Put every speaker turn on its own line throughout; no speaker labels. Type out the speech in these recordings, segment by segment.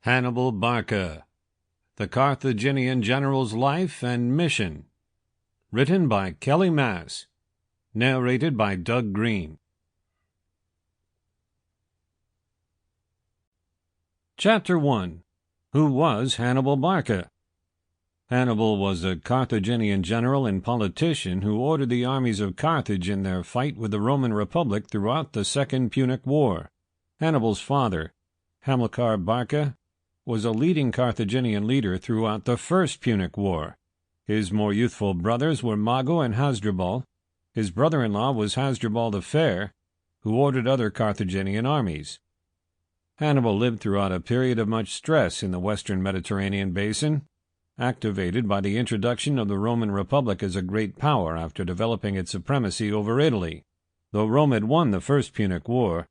Hannibal Barca, The Carthaginian General's Life and Mission. Written by Kelly Mass. Narrated by Doug Greene. Chapter 1. Who was Hannibal Barca? Hannibal was a Carthaginian general and politician who ordered the armies of Carthage in their fight with the Roman Republic throughout the Second Punic War. Hannibal's father, Hannibal Barca, was a leading Carthaginian leader throughout the First Punic War. His more youthful brothers were Mago and Hasdrubal. His brother-in-law was Hasdrubal the Fair, who ordered other Carthaginian armies. Hannibal lived throughout a period of much stress in the western Mediterranean basin, activated by the introduction of the Roman Republic as a great power after developing its supremacy over Italy. Though Rome had won the First Punic War,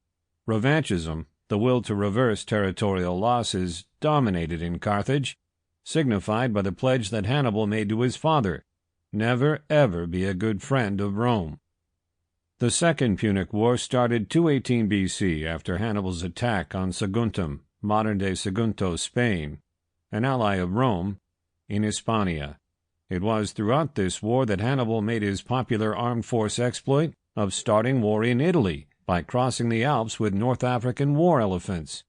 revanchism, the will to reverse territorial losses, dominated in Carthage, signified by the pledge that Hannibal made to his father, never ever be a good friend of Rome. The Second Punic War started 218 BC after Hannibal's attack on Saguntum, modern-day Sagunto, Spain, an ally of Rome, in Hispania. It was throughout this war that Hannibal made his popular armed force exploit of starting war in Italy by crossing the Alps with North African war elephants.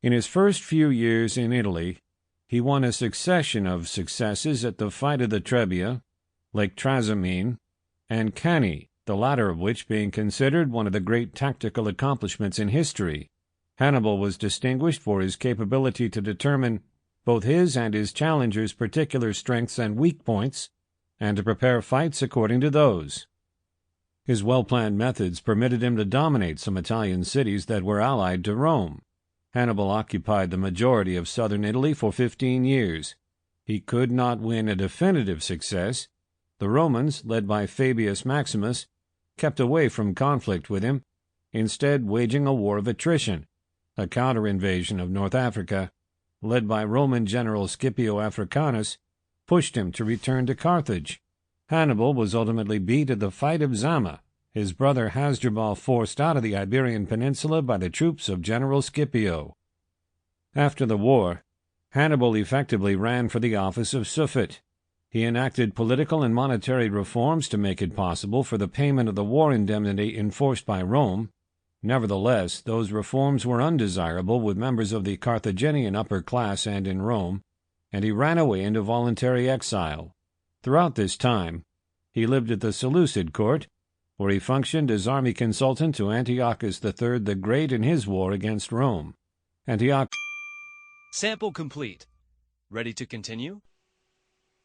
In his first few years in Italy, he won a succession of successes at the Fight of the Trebia, Lake Trasimene, and Cannae, the latter of which being considered one of the great tactical accomplishments in history. Hannibal was distinguished for his capability to determine both his and his challenger's particular strengths and weak points, and to prepare fights according to those. His well-planned methods permitted him to dominate some Italian cities that were allied to Rome. Hannibal occupied the majority of southern Italy for 15 years. He could not win a definitive success. The Romans, led by Fabius Maximus, kept away from conflict with him, instead waging a war of attrition, a counter-invasion of North Africa, led by Roman general Scipio Africanus, pushed him to return to Carthage. Hannibal was ultimately beat at the Fight of Zama, his brother Hasdrubal forced out of the Iberian Peninsula by the troops of General Scipio. After the war, Hannibal effectively ran for the office of Suffet. He enacted political and monetary reforms to make it possible for the payment of the war indemnity enforced by Rome. Nevertheless, those reforms were undesirable with members of the Carthaginian upper class and in Rome, and he ran away into voluntary exile. Throughout this time, he lived at the Seleucid court, where he functioned as army consultant to Antiochus III the Great in his war against Rome.
Sample complete. Ready to continue?